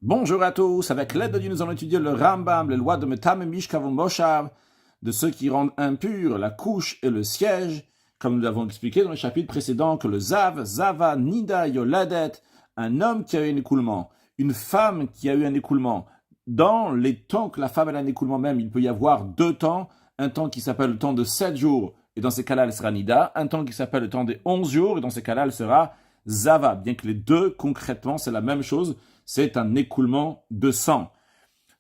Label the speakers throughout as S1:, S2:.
S1: Bonjour à tous, avec l'aide de Dieu, nous allons étudier le Rambam, les lois de Metam et Mishkavon Moshav, de ceux qui rendent impurs la couche et le siège, comme nous l'avons expliqué dans le chapitre précédent, que le Zav, Zava, Nida, Yoladet, un homme qui a eu un écoulement, une femme qui a eu un écoulement, dans les temps que la femme a un écoulement même, il peut y avoir deux temps, un temps qui s'appelle le temps de 7 jours, et dans ces cas-là, elle sera Nida, un temps qui s'appelle le temps des 11 jours, et dans ces cas-là, elle sera Zava, bien que les deux, concrètement, c'est la même chose, c'est un écoulement de sang.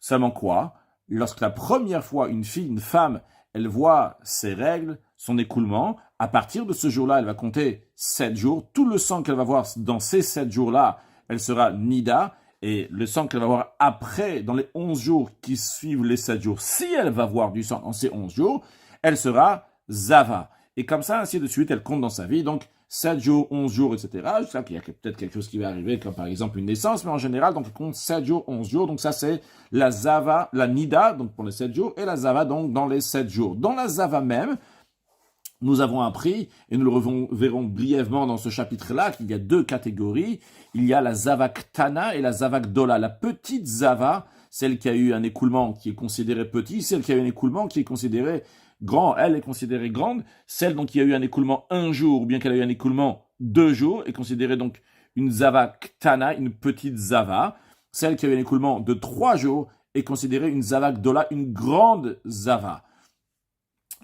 S1: Seulement quoi? Lorsque la première fois une fille, une femme, elle voit ses règles, son écoulement, à partir de ce jour-là, elle va compter 7 jours. Tout le sang qu'elle va voir dans ces 7 jours-là, elle sera Nida. Et le sang qu'elle va voir après, dans les 11 jours qui suivent les 7 jours, si elle va voir du sang dans ces 11 jours, elle sera Zava. Et comme ça, ainsi de suite, elle compte dans sa vie. Donc, 7 jours, 11 jours, etc. Je sais qu'il y a peut-être quelque chose qui va arriver, comme par exemple une naissance, mais en général, donc, elle compte 7 jours, 11 jours. Donc, ça, c'est la Zava, la Nida, donc pour les 7 jours, et la Zava, donc, dans les 7 jours. Dans la Zava même, nous avons appris, et nous le verrons brièvement dans ce chapitre-là, qu'il y a deux catégories. Il y a la Zava Ktana et la Zava Gdola. La petite Zava, celle qui a eu un écoulement qui est considéré petit, celle qui a eu un écoulement qui est considéré grand, elle est considérée grande. Celle donc qui a eu un écoulement un jour, ou bien qu'elle a eu un écoulement 2 jours, est considérée donc une Zava Ktana, une petite Zava. Celle qui a eu un écoulement de 3 jours est considérée une Zava Gdola, une grande Zava.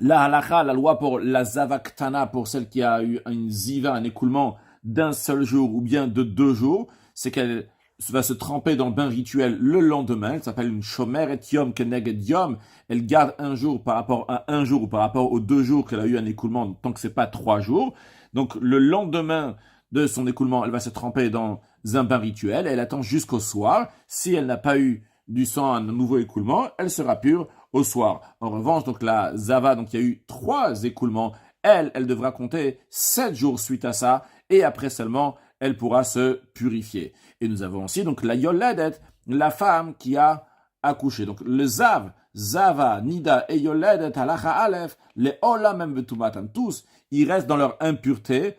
S1: La halakha, la loi pour la Zava Ktana, pour celle qui a eu une ziva, un écoulement d'un seul jour ou bien de 2 jours, c'est qu'elle va se tremper dans le bain rituel le lendemain. Elle s'appelle une shomer et yom keneged yom. Elle garde un jour par rapport à un jour ou par rapport aux 2 jours qu'elle a eu un écoulement, tant que c'est pas 3 jours. Donc le lendemain de son écoulement, elle va se tremper dans un bain rituel et elle attend jusqu'au soir. Si elle n'a pas eu du sang, un nouveau écoulement, elle sera pure au soir. En revanche, donc la Zava, donc il y a eu 3 écoulements. Elle devra compter 7 jours suite à ça, et après seulement, elle pourra se purifier. Et nous avons aussi donc la Yoledet, la femme qui a accouché. Donc le Zav, Zava, Nida et Yoledet, Halacha Aleph, les Olam même Betumatan, tous, ils restent dans leur impureté,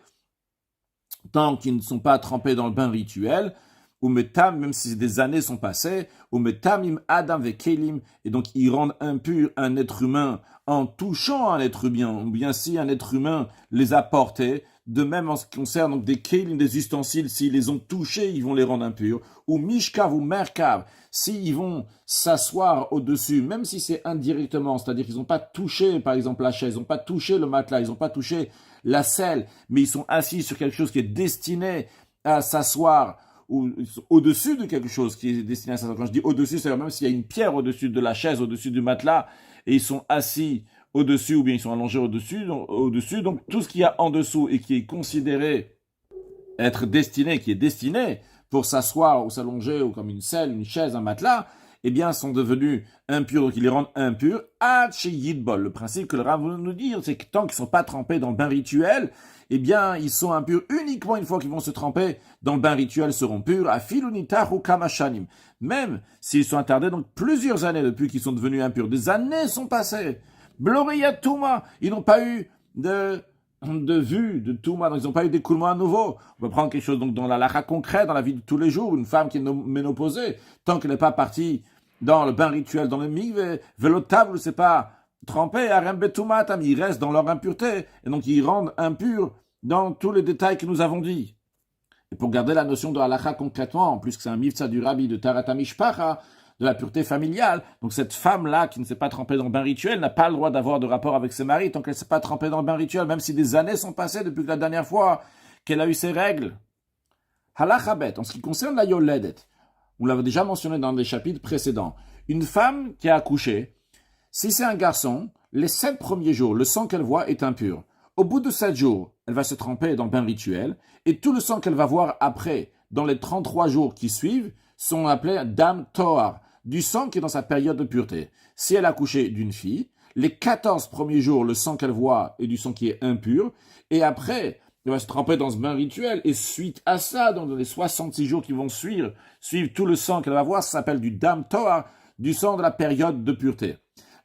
S1: tant qu'ils ne sont pas trempés dans le bain rituel, ou metam, même si des années sont passées, ou metamim adam vekelim, et donc ils rendent impur un être humain en touchant un être humain, ou bien si un être humain les a portés, de même en ce qui concerne donc des kelim, des ustensiles, s'ils les ont touchés, ils vont les rendre impurs, ou mishkav ou merkav, s'ils vont s'asseoir au-dessus, même si c'est indirectement, c'est-à-dire qu'ils n'ont pas touché, par exemple, la chaise, ils n'ont pas touché le matelas, ils n'ont pas touché la selle, mais ils sont assis sur quelque chose qui est destiné à s'asseoir, ou au-dessus de quelque chose qui est destiné à s'asseoir. Quand je dis au-dessus, c'est même s'il y a une pierre au-dessus de la chaise, au-dessus du matelas, et ils sont assis au-dessus, ou bien ils sont allongés au-dessus, donc tout ce qu'il y a en dessous et qui est considéré être destiné, qui est destiné pour s'asseoir ou s'allonger, ou comme une selle, une chaise, un matelas, eh bien, sont devenus impurs, donc ils les rendent impurs. Yidbol. Le principe que le Rav veut nous dire, c'est que tant qu'ils ne sont pas trempés dans le bain rituel, eh bien, ils sont impurs uniquement une fois qu'ils vont se tremper dans le bain rituel, seront purs. Afilunitar ou kamashanim. Même s'ils sont attardés, donc plusieurs années depuis qu'ils sont devenus impurs, des années sont passées. Bloriyatuma, ils n'ont pas eu de vue, de Touma, donc ils n'ont pas eu d'écoulement à nouveau. On peut prendre quelque chose donc dans la lacha concrète, dans la vie de tous les jours, une femme qui est ménopausée, tant qu'elle n'est pas partie dans le bain rituel, dans le mikvé, velotable, c'est pas trempé, arem betumatam, ils restent dans leur impureté, et donc ils rendent impurs dans tous les détails que nous avons dit. Et pour garder la notion de halakha concrètement, en plus que c'est un mifsa du rabbi de Tarat HaMishpacha, de la pureté familiale, donc cette femme-là qui ne s'est pas trempée dans le bain rituel n'a pas le droit d'avoir de rapport avec ses maris tant qu'elle ne s'est pas trempée dans le bain rituel, même si des années sont passées depuis que la dernière fois qu'elle a eu ses règles. Halakha bet, en ce qui concerne la yoledet, on l'avait déjà mentionné dans les chapitres précédents, une femme qui a accouché, si c'est un garçon, les 7 premiers jours, le sang qu'elle voit est impur. Au bout de 7 jours, elle va se tremper dans le bain rituel, et tout le sang qu'elle va voir après, dans les 33 jours qui suivent, sont appelés dam toar, du sang qui est dans sa période de pureté. Si elle a accouché d'une fille, les 14 premiers jours, le sang qu'elle voit est du sang qui est impur, et après, elle va se tremper dans ce bain rituel, et suite à ça, dans les 66 jours qui vont suivre tout le sang qu'elle va voir, ça s'appelle du dam toar, du sang de la période de pureté.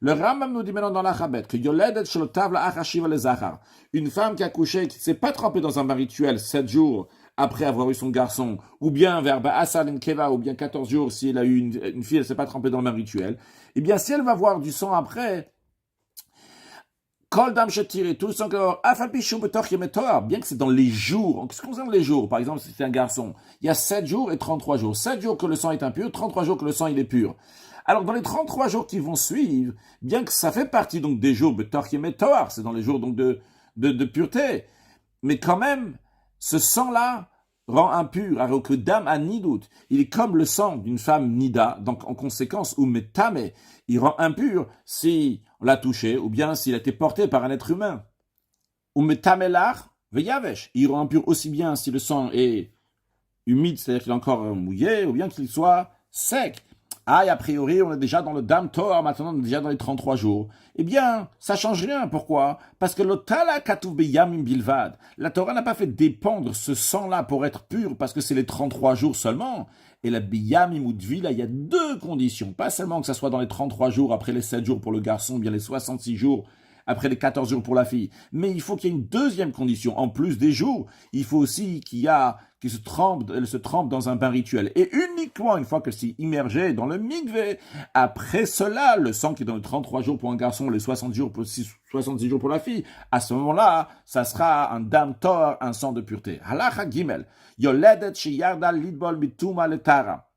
S1: Le Rambam nous dit maintenant dans la Chabet que Yoledet Shalotav la Achashiva le Zachar, une femme qui a couché, qui ne s'est pas trempée dans un bain rituel 7 jours après avoir eu son garçon, ou bien vers Ba'asar Keva, ou bien 14 jours, si elle a eu une fille, elle ne s'est pas trempée dans le bain rituel, eh bien, si elle va voir du sang après, Kol dam shetiré, tout le sang bien que c'est dans les jours, en ce qui concerne les jours, par exemple, si c'est un garçon, il y a 7 jours et 33 jours. 7 jours que le sang est impur, 33 jours que le sang il est pur. Alors, dans les 33 jours qui vont suivre, bien que ça fait partie donc des jours c'est dans les jours donc de pureté, mais quand même, ce sang-là rend impur, alors que dam a nidout, il est comme le sang d'une femme nida, donc en conséquence, ou metame, il rend impur si on l'a touché, ou bien s'il a été porté par un être humain. Ou metamelar, veyavesh, il rend impur aussi bien si le sang est humide, c'est-à-dire qu'il est encore mouillé, ou bien qu'il soit sec. Ah, et a priori, on est déjà dans le Dam Torah, maintenant on est déjà dans les 33 jours. Eh bien, ça change rien. Pourquoi? Parce que l'otala katuv beyamim bilvad. La Torah n'a pas fait dépendre ce sang-là pour être pur, parce que c'est les 33 jours seulement. Et la beyamim ou là, il y a 2 conditions. Pas seulement que ça soit dans les 33 jours, après les 7 jours pour le garçon, bien les 66 jours après les 14 jours pour la fille. Mais il faut qu'il y ait une deuxième condition. En plus des jours, il faut aussi qu'elle se trempe dans un bain rituel. Et uniquement une fois qu'elle s'est immergée dans le mikvé. Après cela, le sang qui est dans les 33 jours pour un garçon, les 70 jours pour la fille, à ce moment-là, ça sera un dam tor, un sang de pureté. Halacha gimel. Yoledet sheyarda lidbol mituma letara.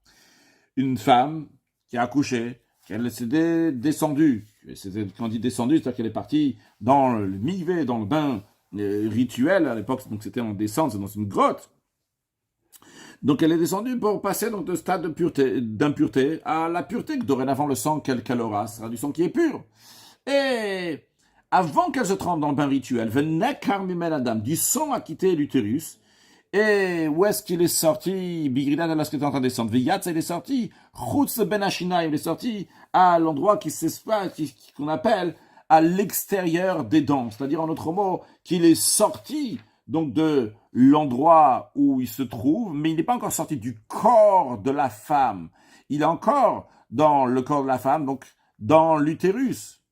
S1: Une femme qui a accouché, qu'elle s'est descendue. Quand on dit descendue, c'est-à-dire qu'elle est partie dans le mikvé, dans le bain rituel à l'époque, donc c'était en descente, c'est dans une grotte. Donc elle est descendue pour passer donc de stade d'impureté à la pureté, que dorénavant le sang qu'elle aura sera du sang qui est pur. Et avant qu'elle se trempe dans le bain rituel, du sang a quitté l'utérus. Et où est-ce qu'il est sorti? Bigrida de lorsqu'il est en train de descendre. Viyatz, il est sorti. Chutz ben Ashina, il est sorti à l'endroit qu'on appelle à l'extérieur des dents. C'est-à-dire, en autre mot, qu'il est sorti donc de l'endroit où il se trouve, mais il n'est pas encore sorti du corps de la femme. Il est encore dans le corps de la femme, donc dans l'utérus,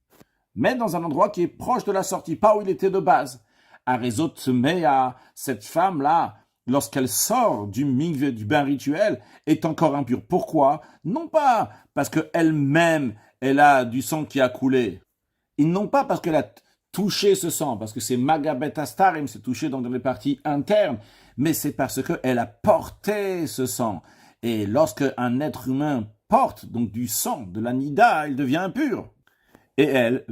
S1: mais dans un endroit qui est proche de la sortie, pas où il était de base. À réseau mais à cette femme-là, lorsqu'elle sort du mikvé, du bain rituel, est encore impure. Pourquoi? Non pas parce qu'elle-même, elle a du sang qui a coulé. Et non pas parce qu'elle a touché ce sang, parce que c'est magabet astarim, c'est touché dans les parties internes, mais c'est parce qu'elle a porté ce sang. Et lorsque un être humain porte donc du sang, de la nida, il devient impur. Et elle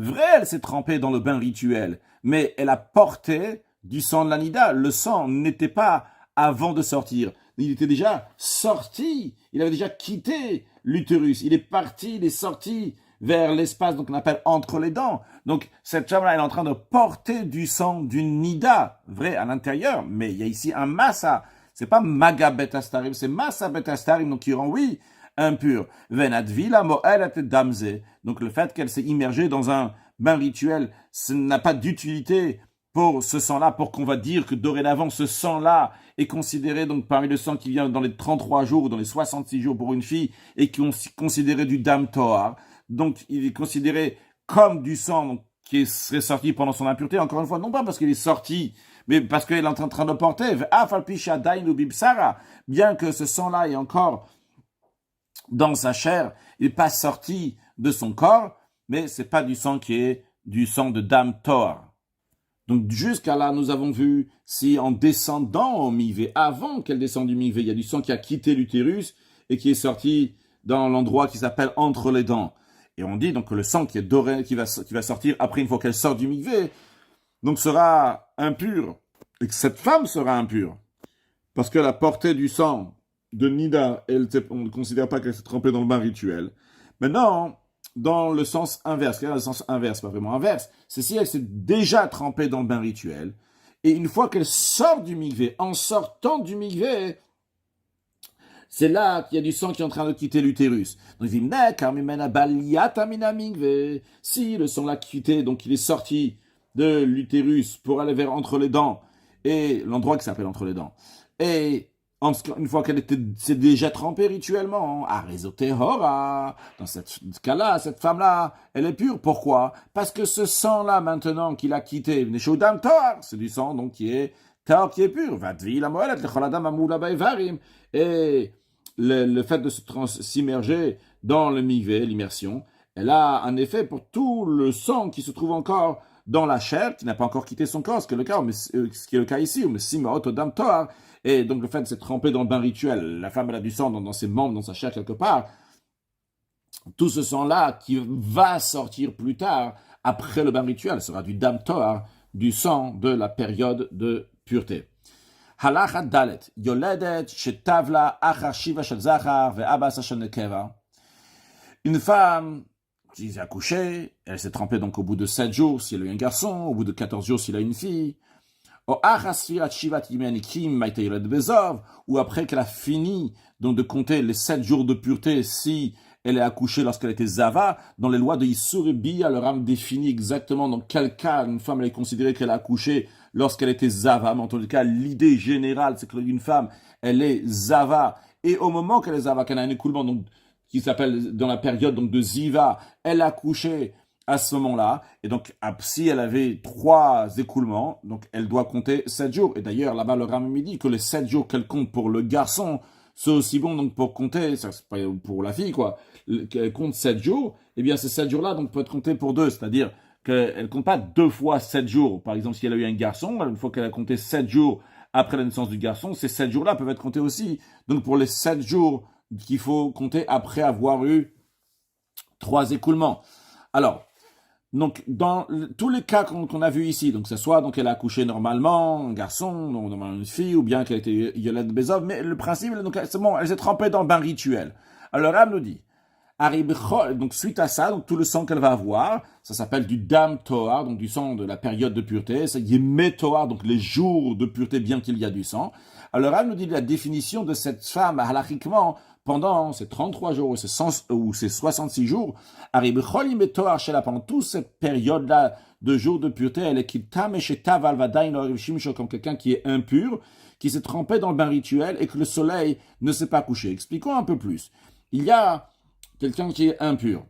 S1: s'est trempée dans le bain rituel, mais elle a porté du sang de la nida. Le sang n'était pas avant de sortir. Il était déjà sorti, il avait déjà quitté l'utérus. Il est parti, il est sorti vers l'espace, donc on appelle entre les dents. Donc cette femme-là, elle est en train de porter du sang d'une nida, vrai, à l'intérieur, mais il y a ici un massa. C'est pas maga bet astarim, c'est massa bet astarim, donc qui rend, oui, impur. Venadvila mo'elet damze. Donc le fait qu'elle s'est immergée dans un bain rituel, ça n'a pas d'utilité pour ce sang-là, pour qu'on va dire que dorénavant ce sang-là est considéré donc parmi le sang qui vient dans les 33 jours ou dans les 66 jours pour une fille et qui est considéré du dam toar. Donc il est considéré comme du sang donc, qui serait sorti pendant son impureté, encore une fois, non pas parce qu'il est sorti, mais parce qu'il est en train de porter, bien que ce sang-là est encore dans sa chair, il n'est pas sorti de son corps, mais c'est pas du sang qui est du sang de dam toar. Donc jusqu'à là, nous avons vu si en descendant au mikvé, avant qu'elle descende du mikvé, il y a du sang qui a quitté l'utérus et qui est sorti dans l'endroit qui s'appelle entre les dents. Et on dit donc que le sang qui est doré, qui va sortir après une fois qu'elle sort du mikvé, donc sera impur. Et que cette femme sera impure. Parce qu'elle a porté du sang de Nida, on ne considère pas qu'elle s'est trempée dans le bain rituel. Maintenant, dans le sens inverse, c'est-à-dire le sens inverse, pas vraiment inverse, c'est si elle s'est déjà trempée dans le bain rituel, et une fois qu'elle sort du mikvé, en sortant du mikvé, c'est là qu'il y a du sang qui est en train de quitter l'utérus. Donc il dit, si le sang l'a quitté, donc il est sorti de l'utérus pour aller vers entre les dents, et l'endroit qui s'appelle entre les dents, et une fois qu'elle s'est déjà trempée rituellement, à réseauter hora, dans ce cas-là, cette femme-là, elle est pure. Pourquoi? Parce que ce sang-là, maintenant, qu'il a quitté, c'est du sang, donc, qui est Tahor qui est pur, Vadvi la moelet, le choladam amoula baivarim, et le fait de s'immerger dans le mikvé, l'immersion, elle a un effet pour tout le sang qui se trouve encore dans la chair, qui n'a pas encore quitté son corps, ce qui est le cas, ici, mais simaot odam toar, et donc le fait de se tremper dans le bain rituel, la femme elle a du sang dans ses membres, dans sa chair quelque part, tout ce sang-là qui va sortir plus tard, après le bain rituel, sera du dam toar, du sang de la période de pureté. Halacha dalet, yoledet shetavla achar shiva shel zachar ve'abasa shel nekeva. Une femme qui s'est accouchée, elle s'est trempée donc au bout de 7 jours s'il a eu un garçon, au bout de 14 jours s'il a une fille, ou après qu'elle a fini donc de compter les 7 jours de pureté si elle est accouchée lorsqu'elle était zava, dans les lois de Issur et Bia, le Ram définit exactement dans quel cas une femme elle est considérée qu'elle a accouché lorsqu'elle était zava, mais en tout cas l'idée générale c'est qu'une femme elle est zava, et au moment qu'elle est zava, qu'elle a un écoulement donc qui s'appelle dans la période donc de Ziva, elle a accouché à ce moment-là, et donc si elle avait 3 écoulements, donc elle doit compter 7 jours. Et d'ailleurs, là-bas, le Ram me dit que les 7 jours qu'elle compte pour le garçon, c'est aussi bon donc pour compter, ça c'est pas pour la fille quoi, qu'elle compte 7 jours, et bien ces 7 jours-là donc peuvent être comptés pour 2, c'est-à-dire qu'elle compte pas 2 fois 7 jours. Par exemple, si elle a eu un garçon, une fois qu'elle a compté 7 jours après la naissance du garçon, ces 7 jours-là peuvent être comptés aussi. Donc pour les 7 jours qu'il faut compter après avoir eu 3 écoulements. Alors, donc dans tous les cas qu'on a vus ici, donc que ce soit donc elle a accouché normalement, un garçon, donc une fille, ou bien qu'elle était Yolette Bezov, mais le principe, donc c'est bon, elle s'est trempée dans le bain rituel. Alors Ram nous dit, donc suite à ça, donc tout le sang qu'elle va avoir, ça s'appelle du dam toar, donc du sang de la période de pureté, c'est yemé toar, donc les jours de pureté bien qu'il y a du sang. Alors Ram nous dit la définition de cette femme halachiquement pendant ces 33 jours ou ces 66 jours, pendant toute cette période-là de jours de pureté, elle est comme quelqu'un qui est impur, qui s'est trempé dans le bain rituel et que le soleil ne s'est pas couché. Expliquons un peu plus. Il y a quelqu'un qui est impur.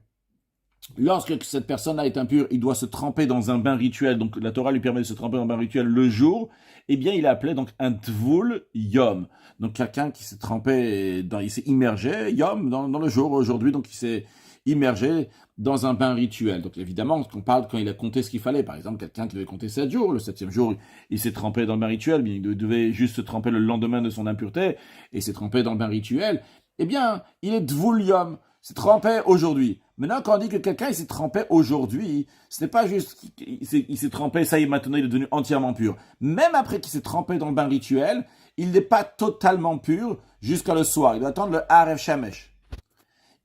S1: Lorsque cette personne-là est impure, il doit se tremper dans un bain rituel. Donc la Torah lui permet de se tremper dans un bain rituel le jour. Eh bien, il est appelé donc un tvul yom. Donc quelqu'un qui s'est trempé, il s'est immergé yom dans le jour aujourd'hui. Donc il s'est immergé dans un bain rituel. Donc évidemment, on parle quand il a compté ce qu'il fallait. Par exemple, quelqu'un qui devait compter 7 jours. Le 7e jour, il s'est trempé dans le bain rituel. Mais il devait juste se tremper le lendemain de son impureté et s'est trempé dans le bain rituel. Eh bien, il est tvul yom. C'est trempé aujourd'hui. Maintenant, quand on dit que quelqu'un s'est trempé aujourd'hui, ce n'est pas juste qu'il s'est trempé, ça y est, maintenant il est devenu entièrement pur. Même après qu'il s'est trempé dans le bain rituel, il n'est pas totalement pur jusqu'à le soir. Il doit attendre le Arev Shamesh.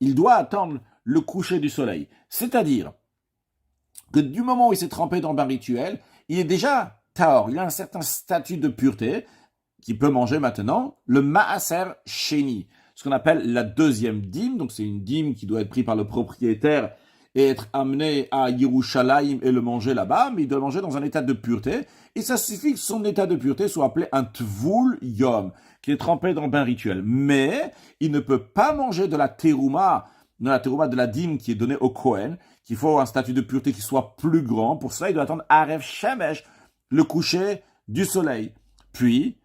S1: Il doit attendre le coucher du soleil. C'est-à-dire que du moment où il s'est trempé dans le bain rituel, il est déjà tahor. Il a un certain statut de pureté qu'il peut manger maintenant, le Maaser Sheni, ce qu'on appelle la deuxième dîme. Donc c'est une dîme qui doit être prise par le propriétaire et être amenée à Yerushalayim et le manger là-bas, mais il doit le manger dans un état de pureté, et ça suffit que son état de pureté soit appelé un tvul yom, qui est trempé dans le bain rituel. Mais il ne peut pas manger de la terouma de la dîme qui est donnée au Kohen, qu'il faut un statut de pureté qui soit plus grand. Pour cela, il doit attendre Arev Shemesh, le coucher du soleil. Puis,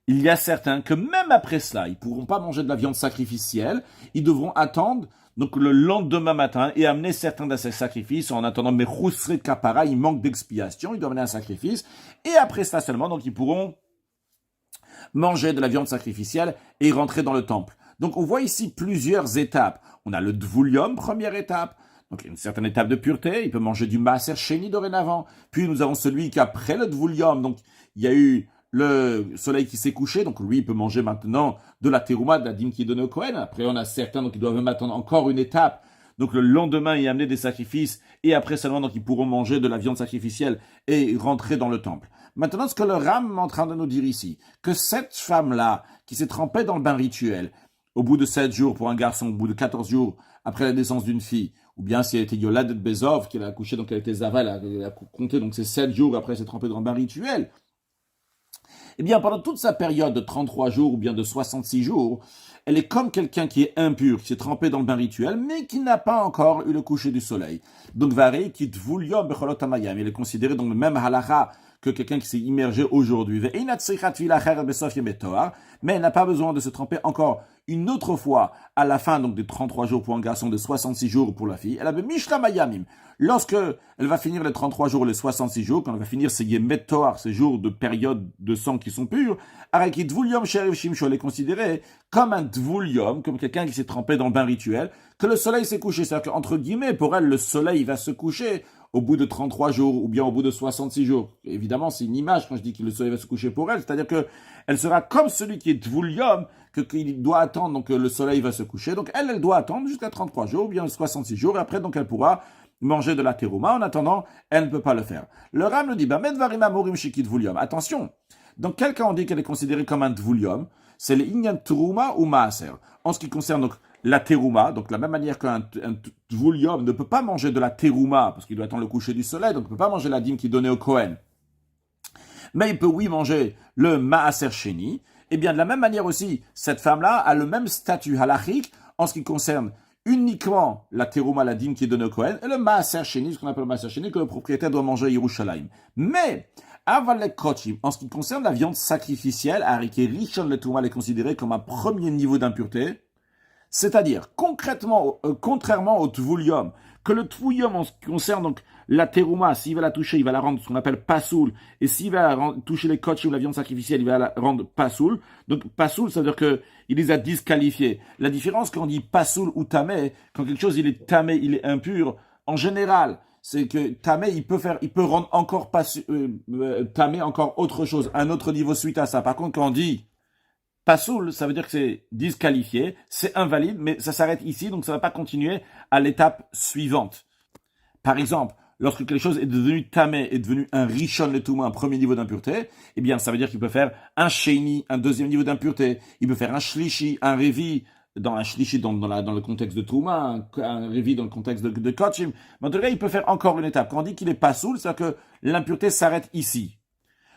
S1: il y a certains que même après cela, ils ne pourront pas manger de la viande sacrificielle, ils devront attendre donc le lendemain matin et amener certains de ces sacrifices en attendant Mechusre Kapara, il manque d'expiation, ils doivent amener un sacrifice, et après cela seulement, donc ils pourront manger de la viande sacrificielle et rentrer dans le temple. Donc on voit ici plusieurs étapes. On a le Dvulium, première étape, donc une certaine étape de pureté, il peut manger du Maaser Sheni dorénavant, puis nous avons celui qui après le Dvulium, donc il y a eu le soleil qui s'est couché, donc lui, il peut manger maintenant de la terouma, de la dîme qui est donnée au Kohen. Après, on a certains donc, qui doivent même attendre encore une étape. Donc le lendemain, y amener des sacrifices, et après seulement, donc ils pourront manger de la viande sacrificielle et rentrer dans le temple. Maintenant, ce que le Ram est en train de nous dire ici, que cette femme-là, qui s'est trempée dans le bain rituel, au bout de 7 jours pour un garçon, au bout de 14 jours après la naissance d'une fille, ou bien si elle était Yolad Bezov, qu'elle a accouché, donc elle était Zava, elle a compté donc ces 7 jours après elle s'est trempée dans le bain rituel, eh bien, pendant toute sa période de 33 jours ou bien de 66 jours, elle est comme quelqu'un qui est impur, qui s'est trempé dans le bain rituel, mais qui n'a pas encore eu le coucher du soleil. Donc, Varei, qui tvul yom becholot hamayam, il est considéré dans le même halacha que quelqu'un qui s'est immergé aujourd'hui. Mais elle n'a pas besoin de se tremper encore une autre fois à la fin donc des 33 jours pour un garçon, de 66 jours pour la fille. Elle avait Mishla Mayamim. Lorsque elle va finir les 33 jours, les 66 jours, quand elle va finir ses Yemet Toar, ces jours de période de sang qui sont purs, Araki Dvulyom Sheriv Shimsho, elle est considérée comme un Dvulyom, comme quelqu'un qui s'est trempé dans le bain rituel, que le soleil s'est couché. C'est-à-dire qu'entre guillemets, pour elle, le soleil va se coucher au bout de 33 jours ou bien au bout de 66 jours. Évidemment, c'est une image quand je dis que le soleil va se coucher pour elle, c'est-à-dire que elle sera comme celui qui est Dvulyom, qu'il doit attendre, donc le soleil va se coucher. Donc elle doit attendre jusqu'à 33 jours ou bien 66 jours, et après, donc elle pourra manger de la terouma. En attendant, elle ne peut pas le faire. Le Ram nous dit, attention, dans quel cas on dit qu'elle est considérée comme un Dvulyom, c'est le Inyan Terouma ou Maaser. En ce qui concerne donc la terouma, donc de la même manière qu'un Dvulyom ne peut pas manger de la terouma, parce qu'il doit attendre le coucher du soleil, donc il ne peut pas manger la dîme qui est donnée au Kohen. Mais il peut, oui, manger le Maaser Sheni. Et bien, de la même manière aussi, cette femme-là a le même statut halachique en ce qui concerne uniquement la terouma, la dîme qui est donnée au Kohen, et le Maaser Sheni, ce qu'on appelle le Maaser Sheni, que le propriétaire doit manger à Yerushalayim. Mais, Avalek Kochim, en ce qui concerne la viande sacrificielle, Arike Rishon le Touma est considéré comme un premier niveau d'impureté. C'est-à-dire, concrètement, contrairement au Tvulyom, que le Tvulyom, en ce qui concerne donc la terouma, s'il va la toucher, il va la rendre ce qu'on appelle pasoul, et s'il va toucher les kochim ou la viande sacrificielle, il va la rendre pasoul. Donc pasoul, ça veut dire que il les a disqualifiés. La différence quand on dit pasoul ou tamé, quand quelque chose il est tamé, il est impur, en général, c'est que tamé, il peut rendre encore tamé encore autre chose, un autre niveau suite à ça. Par contre, quand on dit pasoul, ça veut dire que c'est disqualifié, c'est invalide, mais ça s'arrête ici, donc ça ne va pas continuer à l'étape suivante. Par exemple, lorsque quelque chose est devenu tamé, est devenu un rishon le touma, un premier niveau d'impureté, eh bien, ça veut dire qu'il peut faire un sheni, un deuxième niveau d'impureté, il peut faire un shlishi, un revi, dans un shlishi dans le contexte de touma, un revi dans le contexte de kochim, mais en tout cas, il peut faire encore une étape. Quand on dit qu'il est pasoul, c'est-à-dire que l'impureté s'arrête ici.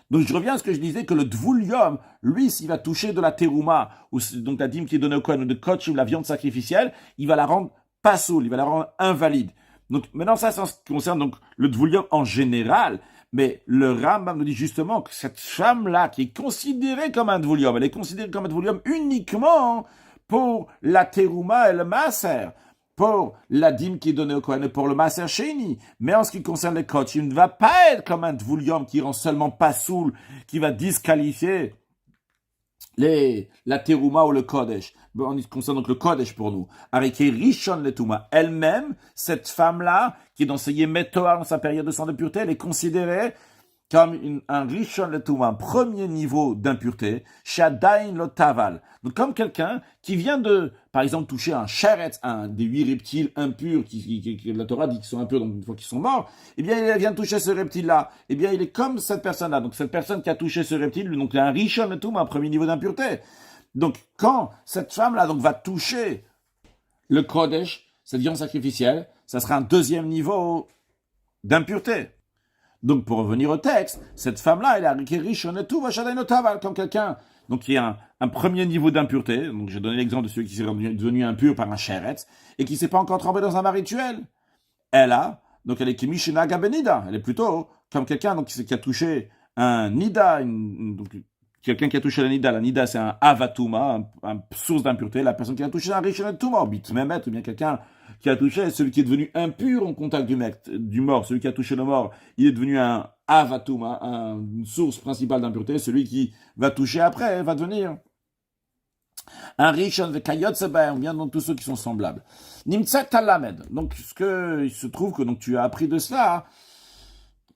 S1: Donc je reviens à ce que je disais, que le Dvulyom, lui, s'il va toucher de la terouma, ou donc la dîme qui est donnée au Kohen, ou de kochim, la viande sacrificielle, il va la rendre pasoul, il va la rendre invalide. Donc maintenant ça, c'est en ce qui concerne donc le Dvulyom en général, mais le Rambam nous dit justement que cette femme-là, qui est considérée comme un Dvulyom, elle est considérée comme un Dvulyom uniquement pour la terouma et le maaser, pour la dîme qui est donnée au Kohen et pour le Maaser Sheni. Mais en ce qui concerne les kochim, il ne va pas être comme un Dvulyom qui rend seulement pasoul, qui va disqualifier la terouma ou le kodesh. Bon, en ce qui concerne donc le kodesh pour nous. Arike Rishon le Touma. Elle-même, cette femme-là, qui est dans ce Yemet Toar, dans sa période de sang de pureté, elle est considérée comme un Rishon le Touma, un premier niveau d'impureté, Shadain lo Taval. Donc comme quelqu'un qui vient de, par exemple, toucher un sheretz, un des 8 reptiles impurs, qui la Torah dit qu'ils sont impurs, donc une fois qu'ils sont morts, eh bien il vient de toucher ce reptile-là. Eh bien il est comme cette personne-là. Donc cette personne qui a touché ce reptile, donc il a un Rishon le Touma, un premier niveau d'impureté. Donc quand cette femme-là donc va toucher le Kodesh, cette viande sacrificielle, ça sera un deuxième niveau d'impureté. Donc, pour revenir au texte, cette femme-là, elle a comme quelqu'un, donc qui a un premier niveau d'impureté. Donc, j'ai donné l'exemple de celui qui s'est devenu impur par un sheretz et qui ne s'est pas encore trempé dans un bain rituel. Elle est kimishina gabenida. Elle est plutôt comme quelqu'un donc qui a touché un nida, donc quelqu'un qui a touché la nida. La nida, c'est un avatuma, un source d'impureté. La personne qui a touché un rishon touma, bit memet, ou bien quelqu'un qui a touché, celui qui est devenu impur en contact du mort, celui qui a touché le mort, il est devenu un avatuma, une source principale d'impureté. Celui qui va toucher après va devenir un rishon de kayotseba, ou bien donc tous ceux qui sont semblables. Nimtsa talamed. Donc, il se trouve que donc tu as appris de cela,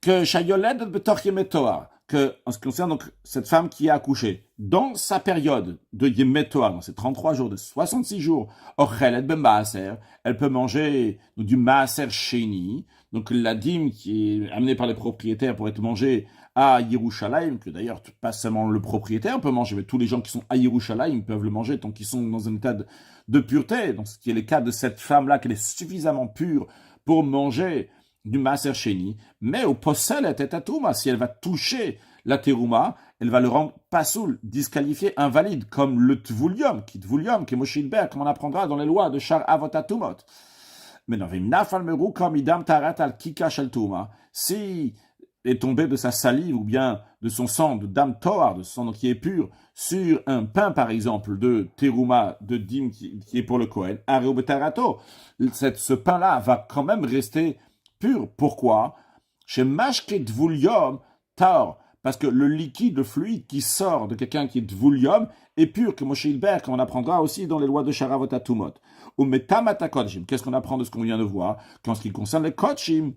S1: que shayoled betor yemetoar, que, en ce qui concerne donc cette femme qui a accouché, dans sa période de Yemet Toar, dans ces 33 jours, de 66 jours, Ochelet ben Maaser, elle peut manger donc, du Maaser Sheni, donc la dîme qui est amenée par les propriétaires pour être mangée à Yerushalayim, que d'ailleurs pas seulement le propriétaire peut manger, mais tous les gens qui sont à Yerushalayim peuvent le manger tant qu'ils sont dans un état de pureté. Donc ce qui est le cas de cette femme-là, qu'elle est suffisamment pure pour manger du Maaser Sheni, mais au Posel et Tetouma, si elle va toucher la terouma, elle va le rendre pasoul, disqualifié, invalide, comme le Tvulyom, qui est Moshilber, comme on apprendra dans les lois de Shar Avotatumot. Mais non, si est tombé de sa salive ou bien de son sang de dam toar, de son sang qui est pur, sur un pain par exemple de terouma, de dim qui est pour le Kohen, areo betarato, ce pain-là va quand même rester pur. Pourquoi? Chez mashke dvulium taor, parce que le liquide, le fluide qui sort de quelqu'un qui est dvulium est pur, que Moshe Hilbert, comme on apprendra aussi dans les lois de Sharavot Atumot. Ou metamata kodshim, qu'est-ce qu'on apprend de ce qu'on vient de voir? Qu'en ce qui concerne les kodshim,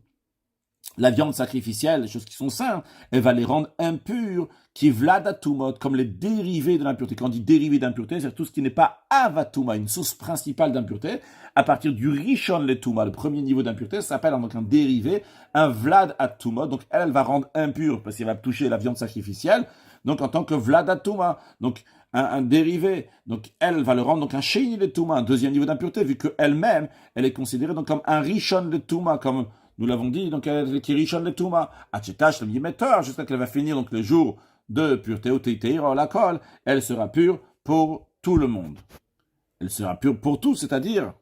S1: la viande sacrificielle, les choses qui sont saintes, elle va les rendre impures, qui vladatumot, comme les dérivés de l'impureté. Quand on dit dérivés d'impureté, c'est tout ce qui n'est pas avatuma, une source principale d'impureté. À partir du rishon letuma, le premier niveau d'impureté, ça s'appelle donc un dérivé, un vladatumot. Donc elle va rendre impure parce qu'elle va toucher la viande sacrificielle. Donc en tant que vladatuma, donc un dérivé, donc elle va le rendre donc un sheini letuma, un deuxième niveau d'impureté, vu qu'elle-même, elle est considérée donc comme un rishon letuma, comme nous l'avons dit, donc elle est rishon letuma, achetash le yimetor, jusqu'à qu'elle va finir donc le jour de pureté au teiteir, la colle, elle sera pure pour tout le monde. Elle sera pure pour tout, c'est-à-dire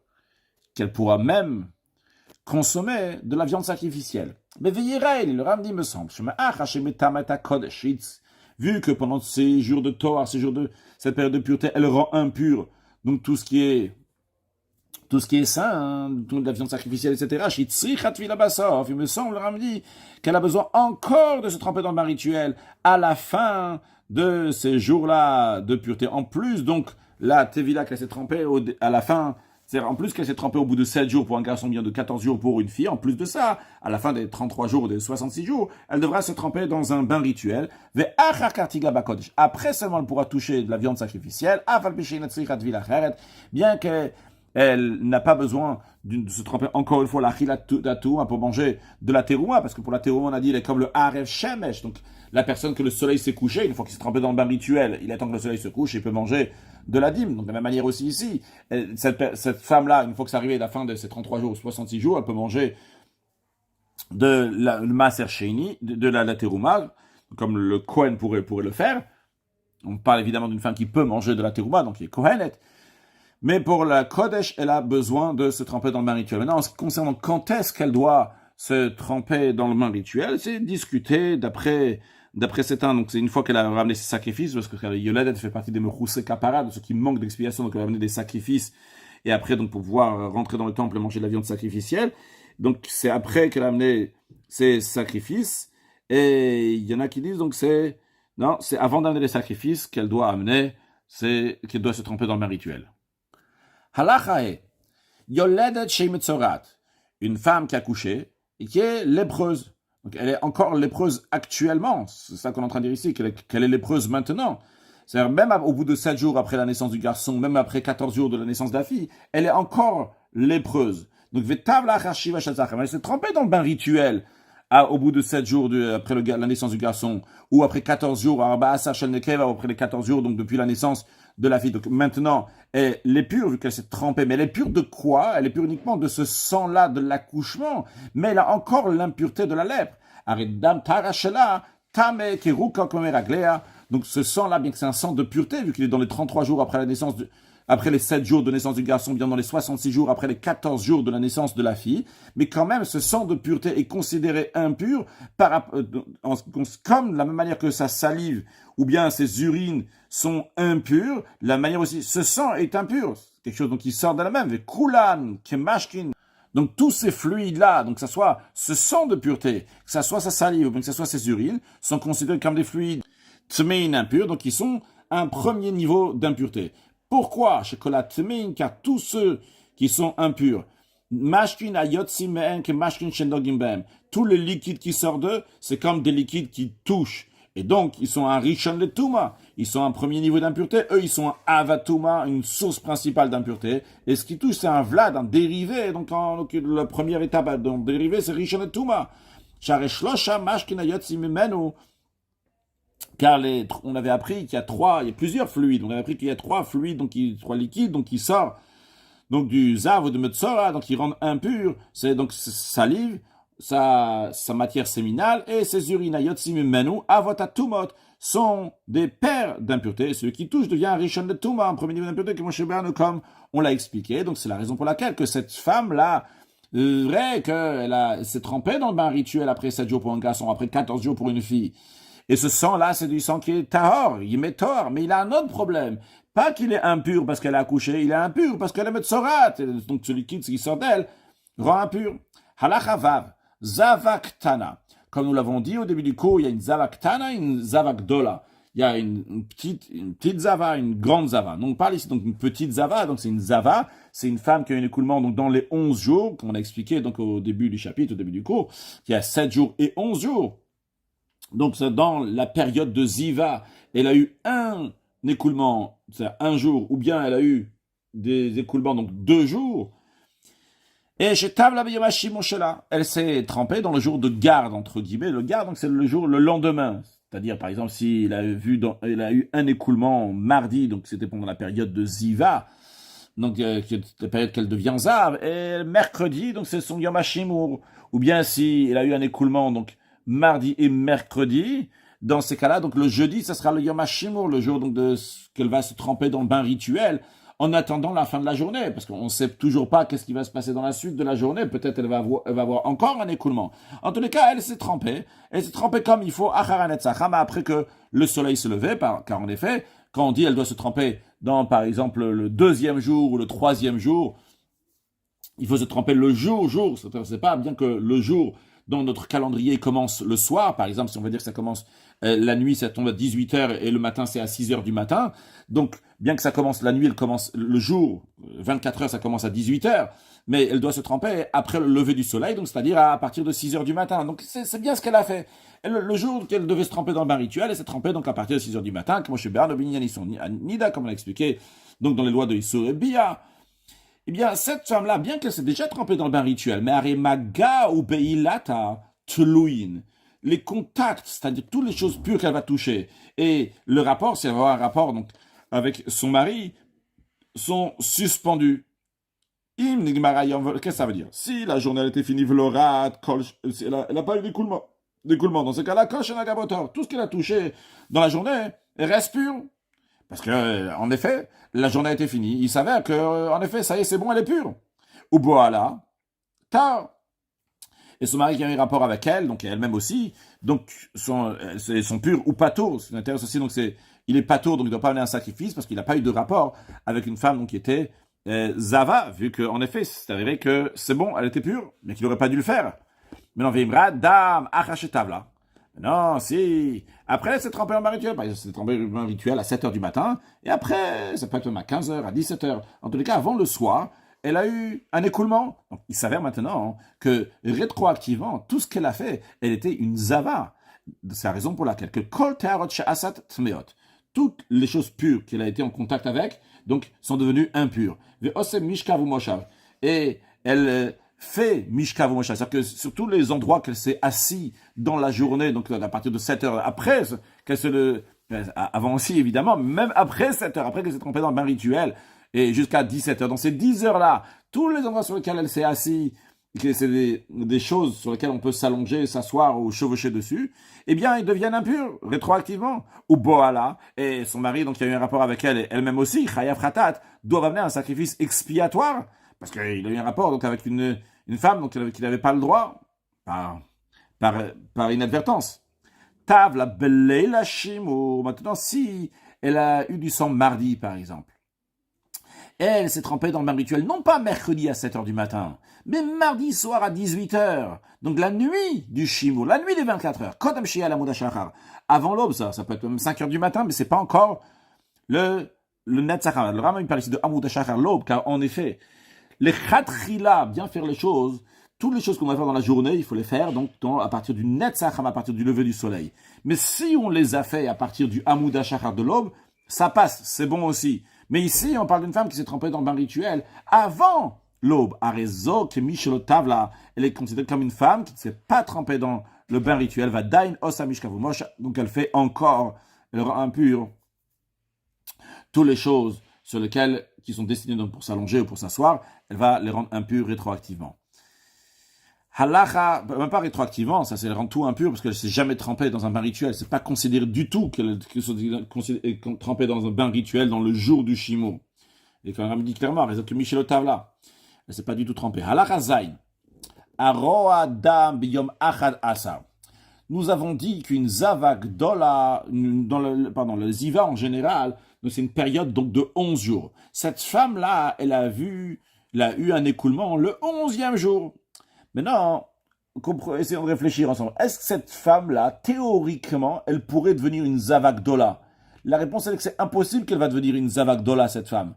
S1: qu'elle pourra même consommer de la viande sacrificielle. Mais veillez, le Ram dit, me semble, vu que pendant ces jours de Torah, ces jours de cette période de pureté, elle rend impure, donc tout ce qui est sain, hein, de la viande sacrificielle, etc. Il me semble, le Ram dit, qu'elle a besoin encore de se tremper dans le bain rituel à la fin de ces jours-là de pureté. En plus, donc, la Tevila qu'elle s'est trempée à la fin, c'est-à-dire en plus qu'elle s'est trempée au bout de 7 jours pour un garçon, bien de 14 jours pour une fille, en plus de ça, à la fin des 33 jours ou des 66 jours, elle devra se tremper dans un bain rituel. Après seulement, elle pourra toucher de la viande sacrificielle, bien qu'elle n'a pas besoin de se tremper encore une fois la chilatouma pour manger de la terouma, parce que pour la terouma, on a dit, elle est comme le arev shemesh, donc la personne que le soleil s'est couché, une fois qu'il s'est trempé dans le bain rituel, il attend que le soleil se couche et il peut manger de la dîme. Donc de la même manière aussi ici, cette femme-là, une fois que c'est arrivé à la fin de ces 33 jours ou 66 jours, elle peut manger de le maaser sheini, de la terouma, comme le Kohen pourrait le faire. On parle évidemment d'une femme qui peut manger de la terouma, donc qui est Kohenet. Mais pour la Kodesh, elle a besoin de se tremper dans le bain rituel. Maintenant, en ce qui concerne quand est-ce qu'elle doit se tremper dans le bain rituel, c'est discuté d'après certains. Donc, c'est une fois qu'elle a ramené ses sacrifices, parce que Yoledet fait partie des Mechoussé Kapara, de ceux qui manquent d'expiation, donc elle a ramené des sacrifices, et après, donc, pour pouvoir rentrer dans le temple et manger de la viande sacrificielle. Donc, c'est après qu'elle a amené ses sacrifices, et il y en a qui disent, donc, c'est avant d'amener les sacrifices qu'elle doit amener, qu'elle doit se tremper dans le bain rituel. Halachae, Yoledet Shemetzorat, une femme qui a couché et qui est lépreuse. Donc elle est encore lépreuse actuellement, c'est ça qu'on est en train de dire ici, qu'elle est lépreuse maintenant. C'est-à-dire même au bout de 7 jours après la naissance du garçon, même après 14 jours de la naissance de la fille, elle est encore lépreuse. Donc elle s'est trempée dans le bain rituel au bout de 7 jours après la naissance du garçon, ou après 14 jours, après les 14 jours, donc depuis la naissance de la fille. Donc maintenant, elle est pure vu qu'elle s'est trempée. Mais elle est pure de quoi? Elle est pure uniquement de ce sang-là de l'accouchement. Mais elle a encore l'impureté de la lèpre. Donc ce sang-là, bien que c'est un sang de pureté, vu qu'il est dans les 33 jours après la naissance après les 7 jours de naissance du garçon, bien dans les 66 jours après les 14 jours de la naissance de la fille, mais quand même, ce sang de pureté est considéré impur comme de la même manière que sa salive ou bien ses urines sont impures, la manière aussi, ce sang est impur. C'est quelque chose donc, qui sort de la même. Kulan, kemashkin. Donc tous ces fluides-là, donc que ce soit ce sang de pureté, que ce soit sa salive ou bien que ce soit ses urines, sont considérés comme des fluides tmein impurs, donc ils sont un premier niveau d'impureté. Pourquoi? Chez Kolat Tmein, car tous ceux qui sont impurs, mashkin ayotsim me'en ke mashkin shendogim be'em, tous les liquides qui sortent d'eux, c'est comme des liquides qui touchent. Et donc, ils sont un rishon letuma, ils sont un premier niveau d'impureté, eux, ils sont un avatuma, une source principale d'impureté, et ce qui touche, c'est un vlad, un dérivé, donc la première étape d'un dérivé, c'est rishon letuma. Shareshlosha mashkin ayotsim menu, car on avait appris qu'il y a plusieurs fluides. On avait appris qu'il y a 3 fluides, donc 3 liquides, donc qui sortent donc du zav ou de metzora, donc qui rendent impur. C'est donc salive, sa matière séminale et ses urines. Yotsim menu avotatumot sont des paires d'impureté. Celui qui touche devient un rishon de tuma, un premier niveau d'impureté que Moshe Rabbeinu, comme on l'a expliqué. Donc c'est la raison pour laquelle que cette femme-là, Vrai qu'elle s'est trempée dans le bain rituel après 7 jours pour un garçon, après 14 jours pour une fille. Et ce sang-là, c'est du sang qui est tahor, il met tort, mais il a un autre problème. Pas qu'il est impur parce qu'elle a accouché, il est impur parce qu'elle est metzorat. Donc ce liquide qui sort d'elle rend impur. Halacha vav, zavaktana. Comme nous l'avons dit au début du cours, il y a une zavaktana et une zavakdola. Il y a une petite zava, une grande zava. Donc on parle ici donc une petite zava, donc c'est une zava, c'est une femme qui a un écoulement donc dans les 11 jours, comme on a expliqué donc au début du chapitre, au début du cours, il y a 7 jours et 11 jours. Donc c'est dans la période de ziva, elle a eu un écoulement, c'est un jour, ou bien elle a eu des écoulements, donc 2 jours. Et chez Tavla Beyamashimoshela, elle s'est trempée dans le jour de garde, entre guillemets. Le garde, donc c'est le jour, le lendemain. C'est-à-dire, par exemple, s'il a elle a eu un écoulement mardi, donc c'était pendant la période de Ziva, donc la période qu'elle devient Zav, et mercredi, donc c'est son Yom HaShimur. Ou bien si elle a eu un écoulement, donc mardi et mercredi, dans ces cas-là, donc le jeudi, ça sera le Yom HaShimur, le jour donc qu'elle va se tremper dans le bain rituel, en attendant la fin de la journée, parce qu'on ne sait toujours pas qu'est-ce qui va se passer dans la suite de la journée. Peut-être elle va avoir encore un écoulement. En tous les cas, elle s'est trempée comme il faut, après que le soleil se levait, car en effet, quand on dit elle doit se tremper dans, par exemple, le 2e jour ou le 3e jour, il faut se tremper le jour. C'est pas bien que le jour dans notre calendrier commence le soir. Par exemple, si on veut dire que ça commence la nuit, ça tombe à 18h et le matin, c'est à 6h du matin. Donc, bien que ça commence la nuit, elle commence le jour, 24h, ça commence à 18h, mais elle doit se tremper après le lever du soleil, donc c'est-à-dire à partir de 6h du matin. Donc, c'est bien ce qu'elle a fait. Le jour qu'elle devait se tremper dans le bain rituel, elle s'est trempée donc à partir de 6h du matin, comme chez Bernard Nida, comme on l'a expliqué, donc dans les lois de Issur et Bia. Eh bien, cette femme-là, bien qu'elle s'est déjà trempée dans le bain rituel, mais Aremaga ou Beilata Tluin, les contacts, c'est-à-dire toutes les choses pures qu'elle va toucher, et le rapport, si elle va avoir un rapport donc, avec son mari, sont suspendus. Qu'est-ce que ça veut dire? Si la journée a été finie, elle n'a pas eu d'écoulement. Dans ce cas-là, tout ce qu'elle a touché dans la journée, elle reste pure. Parce que, en effet, la journée était finie. Il s'avère que, en effet, ça y est, c'est bon, elle est pure. Ou voilà, tard. Et son mari qui a eu un rapport avec elle, donc elle-même aussi, donc ils sont purs ou patours. Ce qui m'intéresse aussi, donc il est patour, donc il ne doit pas amener un sacrifice parce qu'il n'a pas eu de rapport avec une femme donc qui était Zava, vu qu'en effet, c'est avéré que c'est bon, elle était pure, mais qu'il n'aurait pas dû le faire. Maintenant, Vimra, dame, achachetavla. Non, si. Après, elle s'est trempée en bain rituel. Par exemple, elle s'est trempée en bain rituel à 7h du matin. Et après, ça peut être même à 15h, à 17h. En tous les cas, avant le soir, elle a eu un écoulement. Donc, il s'avère maintenant que, rétroactivement, tout ce qu'elle a fait, elle était une zava. C'est la raison pour laquelle que kol te'arot she'asat tmeot. Toutes les choses pures qu'elle a été en contact avec, donc, sont devenues impures. Ve'osem mishkav u'moshav. Et elle fait mishkav u'moshav. C'est-à-dire que sur tous les endroits qu'elle s'est assise dans la journée, donc à partir de 7h, après avant aussi évidemment, même après 7h, après qu'elle s'est trompée dans le bain rituel, et jusqu'à 17h, dans ces 10 heures-là, tous les endroits sur lesquels elle s'est assise, c'est des choses sur lesquelles on peut s'allonger, s'asseoir ou chevaucher dessus, eh bien, ils deviennent impurs, rétroactivement. Ou Boala, et son mari, donc il y a eu un rapport avec elle, et elle-même aussi, Chayav Khatat, doivent amener un sacrifice expiatoire, parce qu'il a eu un rapport donc, avec une femme donc, qui n'avait pas le droit, par inadvertance. Tav la Beleila Shimo, maintenant, si elle a eu du sang mardi, par exemple, elle s'est trempée dans le bain rituel, non pas mercredi à 7h du matin, mais mardi soir à 18h. Donc la nuit du Shimo, la nuit des 24 heures. Kodem Shia la Shachar. Avant l'aube, ça peut être même 5h du matin, mais c'est pas encore le Netzachar. Le Rambam parle ici de Amud Shachar, l'aube, car en effet, les Khatrila, bien faire les choses, toutes les choses qu'on va faire dans la journée, il faut les faire donc à partir du Netzachar, à partir du lever du soleil. Mais si on les a fait à partir du Amud Shachar de l'aube, ça passe, c'est bon aussi. Mais ici, on parle d'une femme qui s'est trempée dans le bain rituel avant l'aube. Arezo, que Michelotavla, elle est considérée comme une femme qui ne s'est pas trempée dans le bain rituel. Va dain osamishkavumosh, donc elle fait encore, elle rend impure toutes les choses sur lesquelles, qui sont destinées donc pour s'allonger ou pour s'asseoir, elle va les rendre impures rétroactivement. Halacha, même pas rétroactivement, ça c'est elle rend tout impur parce qu'elle ne s'est jamais trempée dans un bain rituel. C'est pas considéré du tout qu'elle soit trempée dans un bain rituel dans le jour du Shimo. Et quand on dit clairement, elle est Michel Otavla. Elle s'est pas du tout trempée. Halacha Zayn. Aroa dam biyom achad asar. Nous avons dit qu'une zavagdola, le ziva en général, c'est une période donc de 11 jours. Cette femme-là, elle a eu un écoulement le 11e jour. Maintenant, essayons de réfléchir ensemble. Est-ce que cette femme-là, théoriquement, elle pourrait devenir une zavagdola? La réponse est que c'est impossible qu'elle va devenir une zavagdola, cette femme.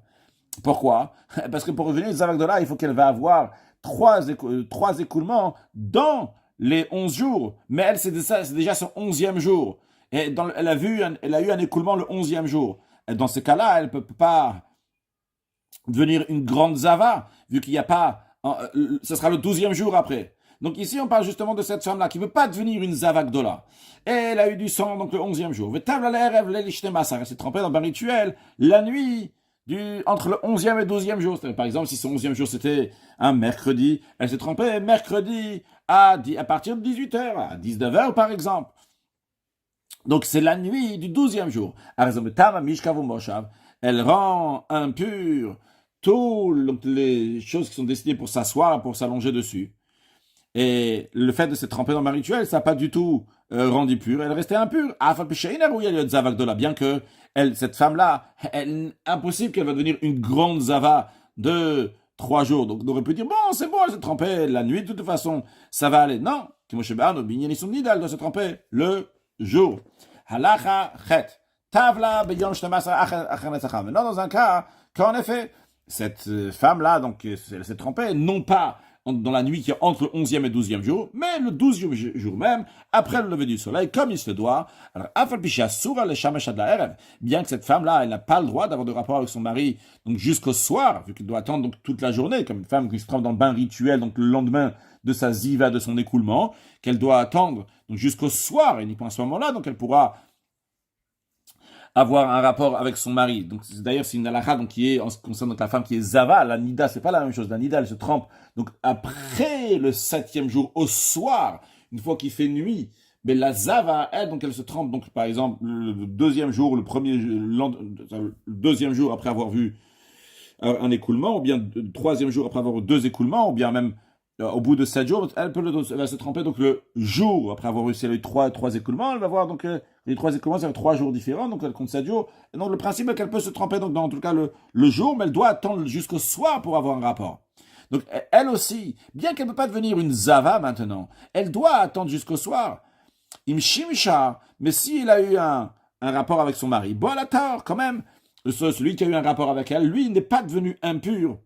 S1: Pourquoi? Parce que pour devenir une zavagdola, il faut qu'elle va avoir trois écoulements dans les 11 jours. Mais elle, c'est déjà son 11e jour. Et elle a eu un écoulement le 11e jour. Et dans ce cas-là, elle ne peut pas devenir une grande zava, vu qu'il n'y a pas... ce sera le 12e jour après. Donc ici, on parle justement de cette femme-là qui ne veut pas devenir une zavagdola. Et elle a eu du sang donc le 11e jour. Elle s'est trempée dans un rituel la nuit entre le 11e et 12e jour. Par exemple, si son 11e jour c'était un mercredi, elle s'est trempée mercredi à partir de 18h, à 19h par exemple. Donc c'est la nuit du 12e jour. Elle rend impur toutes les choses qui sont destinées pour s'asseoir, pour s'allonger dessus. Et le fait de se tremper dans un rituel, ça n'a pas du tout rendu pur. Elle restait impure. Bien que cette femme-là, impossible qu'elle va devenir une grande zava de 3 jours. Donc on aurait pu dire, bon, c'est bon, elle s'est trempée la nuit, de toute façon, ça va aller. Non, elle doit se tremper le jour. Halacha chet. Tavla beyom maintenant, dans un cas, qu'en effet, cette femme-là, donc, elle s'est trempée, non pas dans la nuit qui est entre le 11e et 12e jour, mais le 12e jour même, après le lever du soleil, comme il se doit. Alors, bien que cette femme-là, elle n'a pas le droit d'avoir de rapport avec son mari, donc jusqu'au soir, vu qu'elle doit attendre donc toute la journée, comme une femme qui se trempe dans le bain rituel, donc le lendemain de sa ziva, de son écoulement, qu'elle doit attendre donc jusqu'au soir, et uniquement à ce moment-là, donc elle pourra avoir un rapport avec son mari. Donc d'ailleurs c'est une halakha donc qui est en ce qui concerne donc la femme qui est zava, la nida c'est pas la même chose. La nida elle se trempe donc après le 7e jour au soir, une fois qu'il fait nuit. Mais la zava elle donc elle se trempe donc par exemple le 2e jour, le 2e jour après avoir vu un écoulement, ou bien le 3e jour après avoir eu 2 écoulements, ou bien même au bout de 7 jours, elle va se tremper donc le jour après avoir réussi à 3 écoulements, elle va voir donc les 3 écoulements, c'est 3 jours différents, donc elle compte 7 jours. Et donc le principe est qu'elle peut se tremper donc dans en tout cas le jour, mais elle doit attendre jusqu'au soir pour avoir un rapport. Donc elle aussi, bien qu'elle ne peut pas devenir une zava maintenant, elle doit attendre jusqu'au soir. Imshimsha, mais s'il a eu un rapport avec son mari, bon, la tard quand même, celui qui a eu un rapport avec elle, lui, il n'est pas devenu impur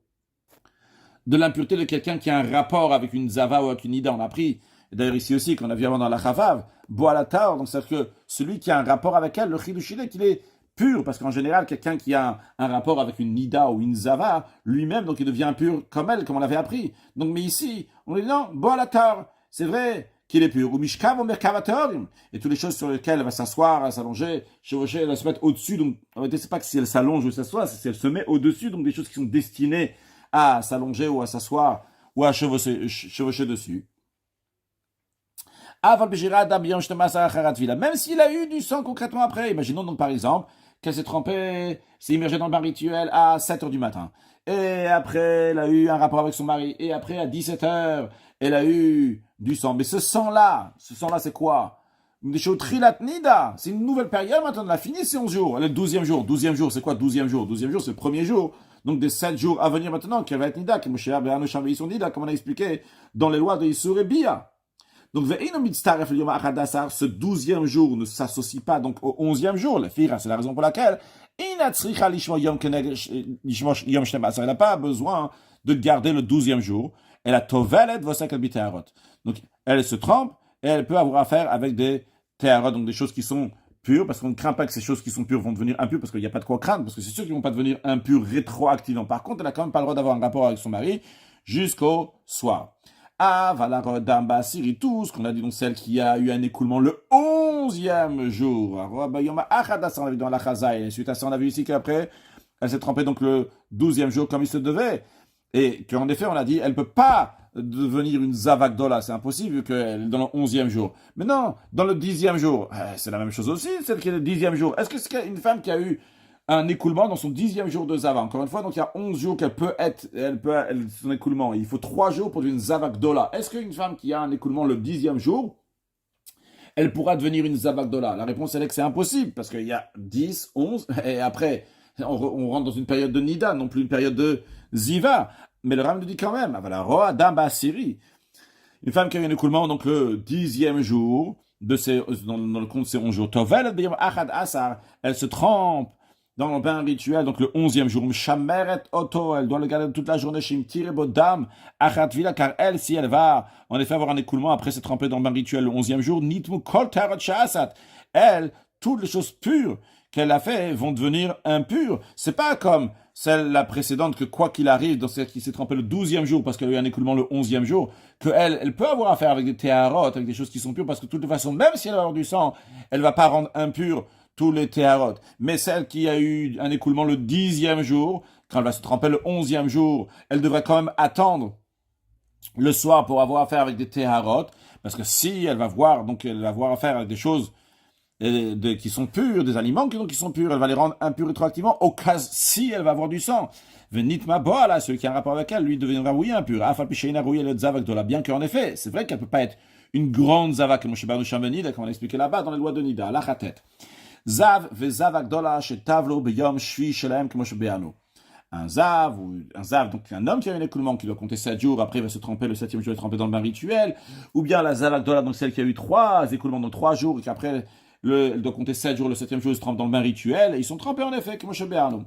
S1: de l'impureté de quelqu'un qui a un rapport avec une zava ou avec une ida. On a appris, d'ailleurs ici aussi, qu'on a vu avant dans la chavav, boalatar, donc c'est-à-dire que celui qui a un rapport avec elle, le chidushile, qu'il est pur, parce qu'en général, quelqu'un qui a un rapport avec une nida ou une zava, lui-même, donc il devient impur comme elle, comme on l'avait appris. Donc, mais ici, on dit non, boalatar, c'est vrai qu'il est pur. Ou mishkav ou merkavatorium, et toutes les choses sur lesquelles elle va s'asseoir, s'allonger, chevaucher, elle va se mettre au-dessus. Donc, en réalité, c'est pas que si elle s'allonge ou s'assoit, c'est si elle se met au-dessus, donc des choses qui sont destinées à s'allonger ou à s'asseoir ou à chevaucher dessus. Même s'il a eu du sang concrètement après. Imaginons donc par exemple qu'elle s'est trempée, s'est immergée dans le bain rituel à 7h du matin. Et après, elle a eu un rapport avec son mari. Et après, à 17h, elle a eu du sang. Mais ce sang-là, c'est quoi? Des choses trilatnida. C'est une nouvelle période maintenant. On a fini ces 11 jours. Elle est le 12e jour. 12e jour, c'est quoi 12e jour? 12e jour, c'est le premier jour. Donc des 7 jours à venir maintenant, qui va être nida, qui comme on a expliqué dans les lois de Issur et Bia. Donc, ce 12e jour ne s'associe pas donc au 11e jour. C'est la raison pour laquelle elle n'a pas besoin de garder le 12e jour. Elle a tovelet vosek biteharot. Donc, elle se trompe et elle peut avoir affaire avec des teharot, donc des choses qui sont pures, parce qu'on ne craint pas que ces choses qui sont pures vont devenir impures, parce qu'il n'y a pas de quoi craindre, parce que c'est sûr qu'ils ne vont pas devenir impures rétroactivement. Par contre, elle n'a quand même pas le droit d'avoir un rapport avec son mari jusqu'au soir. Ah, Valarodamba Siritou, ce qu'on a dit donc celle qui a eu un écoulement le 11e jour. On a vu dans la Chazaï, et suite à ça, on a vu ici qu'après, elle s'est trempée donc le 12e jour comme il se devait. Et qu'en effet, on a dit, elle ne peut pas devenir une zavagdola, c'est impossible vu qu'elle est dans le 11e jour. Mais non, dans le 10e jour, c'est la même chose aussi, celle qui est le 10e jour. Est-ce que c'est une femme qui a eu un écoulement dans son 10e jour de Zava. Encore une fois, donc il y a 11 jours qu'elle peut être, son écoulement. Il faut 3 jours pour une Zava Gdola. Est-ce qu'une femme qui a un écoulement le 10e jour, elle pourra devenir une Zava Gdola? La réponse est que c'est impossible, parce qu'il y a 10, 11, et après, on rentre dans une période de Nida, non plus une période de Ziva. Mais le Ram nous dit quand même, voilà, Roa Damba Siri. Une femme qui a eu un écoulement, donc le 10e jour, dans le compte de ses 11 jours. Tovel, elle se trempe dans le bain rituel, donc le 11e jour. Mshameret Oto, elle doit le garder toute la journée. Shimtire Bodam, Achat Vila, car elle, si elle va en effet avoir un écoulement après s'être trempée dans le bain rituel le 11e jour, Nitmu Kol Tarot Shasat, elle, toutes les choses pures qu'elle a fait vont devenir impures. C'est pas comme celle la précédente que quoi qu'il arrive, dans celle qui s'est trempée le 12e jour parce qu'elle a eu un écoulement le 11e jour, que elle peut avoir affaire avec des théarotes, avec des choses qui sont pures, parce que de toute façon, même si elle va avoir du sang, elle va pas rendre impure tous les théarotes. Mais celle qui a eu un écoulement le 10e jour, quand elle va se tremper le 11e jour, elle devrait quand même attendre le soir pour avoir affaire avec des théarotes, parce que si elle va voir, donc elle va avoir affaire avec des choses qui sont purs, des aliments qui sont purs, elle va les rendre impurs rétroactivement, au cas si elle va avoir du sang. Venitma boala, celui qui a un rapport avec elle, lui deviendra oui impur. Afalpicheina rouillé le zavak de la, bien qu'en effet, c'est vrai qu'elle peut pas être une grande zavak, comme Moshe Barnou Chambenida, comme on a expliqué là-bas dans les lois de Nida, la chatet. Zav ve zavak dola chez tavlo beyom shvi shelem comme Moshe Beanu. Un zav, donc un homme qui a un écoulement qui doit compter 7 jours, après il va se tremper le 7e jour, il va se tremper dans le bain rituel, ou bien la zavak dola, donc celle qui a eu 3 écoulements dans 3 jours, et qu'après elle doit compter 7 jours, le 7e jour, ils se trempent dans le bain rituel, et ils sont trempés en effet, comme Moshe Beanu.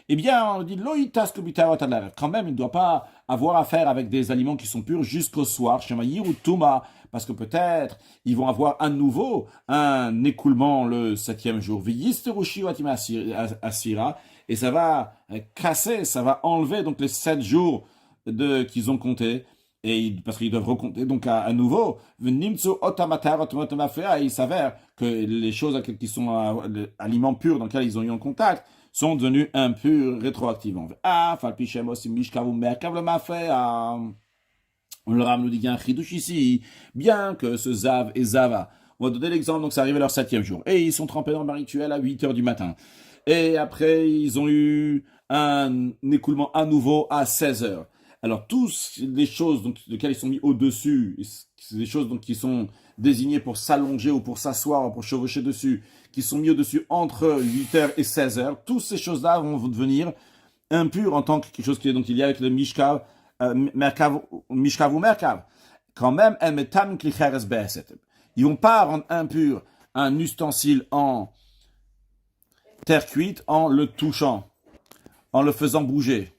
S1: Eh bien, on dit, loïtas kubitarot adlarev. Quand même, il ne doit pas avoir affaire avec des aliments qui sont purs jusqu'au soir, shema yiru tuma, parce que peut-être, ils vont avoir à nouveau un écoulement le 7e jour. Viyisterushi watima asira, et ça va casser, ça va enlever donc les 7 jours qu'ils ont comptés. Et parce qu'ils doivent recompter donc à nouveau, il s'avère que les choses qui sont aliments purs dans lesquels ils ont eu en contact sont devenus impurs rétroactivement. Le Ram nous dit qu'il y a un chidouche ici, bien que ce Zav et Zava, on va donner l'exemple, donc ça arrive à leur 7e jour, et ils sont trempés dans le bain rituel à 8h du matin. Et après, ils ont eu un écoulement à nouveau à 16h. Alors, tous les choses donc, lesquelles ils sont mis au-dessus, c'est des choses donc, qui sont désignées pour s'allonger ou pour s'asseoir ou pour chevaucher dessus, qui sont mis au-dessus entre 8h et 16h, toutes ces choses-là vont devenir impures en tant que quelque chose qui est donc il y a avec le Mishkav, Mishkav ou Merkav. Quand même, ils vont pas rendre impur un ustensile en terre cuite en le touchant, en le faisant bouger.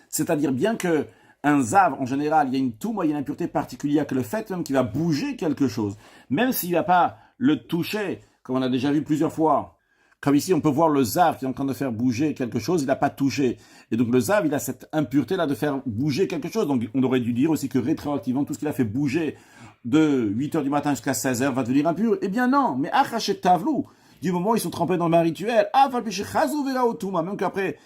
S1: C'est-à-dire bien que un zav, en général, il y a une touma, il y a une impureté particulière, que le fait même qu'il va bouger quelque chose, même s'il ne va pas le toucher, comme on a déjà vu plusieurs fois, comme ici on peut voir le zav qui est en train de faire bouger quelque chose, il n'a pas touché. Et donc le zav, il a cette impureté-là de faire bouger quelque chose. Donc on aurait dû dire aussi que rétroactivement, tout ce qu'il a fait bouger de 8h du matin jusqu'à 16h va devenir impur. Eh bien non, mais achachet tavlou, du moment où ils sont trempés dans le bain rituel, même qu'après,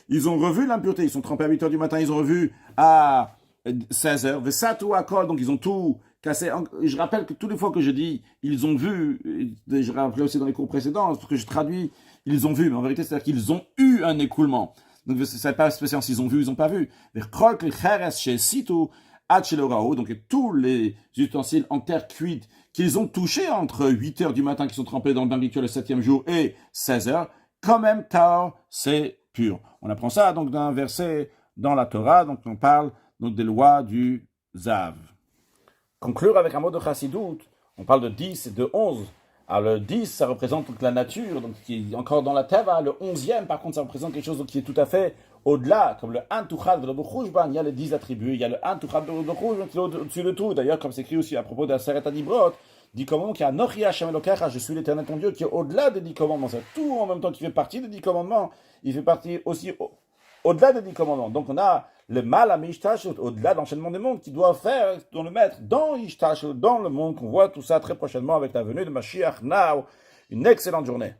S1: ils ont revu l'impureté, ils sont trempés à 8h du matin, ils ont revu à 16h, donc ils ont tout cassé. Je rappelle que toutes les fois que je dis ils ont vu, je rappelais aussi dans les cours précédents, parce que je traduis ils ont vu, mais en vérité c'est-à-dire qu'ils ont eu un écoulement. Donc c'est pas spécial s'ils ont vu, ils ont pas vu. Donc tous les ustensiles en terre cuite qu'ils ont touchés entre 8h du matin, qui sont trempés dans le bain rituel le 7e jour, et 16h, quand même, Taor, c'est pur. On apprend ça donc d'un verset dans la Torah, donc on parle donc des lois du Zav. Conclure avec un mot de Chassidut, on parle de 10 et de 11. Alors le 10, ça représente donc la nature, donc qui est encore dans la Teva. Le 11e, par contre, ça représente quelque chose donc, qui est tout à fait au-delà, comme le Antuchad de l'Obuchouchban, il y a les 10 attributs, il y a le Antuchad de l'Obuchouchban qui est au-dessus de tout. D'ailleurs, comme c'est écrit aussi à propos de la Seret Adibrot, 10 commandements, qui a Nochi Hashem Elokecha, je suis l'Éternel ton Dieu, qui est au-delà des 10 commandements. C'est tout en même temps qui fait partie des 10 commandements. Il fait partie aussi au-delà des 10 commandements. Donc on a le mal à Mishtashut, au-delà de l'enchaînement des mondes, qui doit faire, doit le mettre dans Ishtashut, dans le monde, qu'on voit tout ça très prochainement avec la venue de Mashiach Now. Une excellente journée.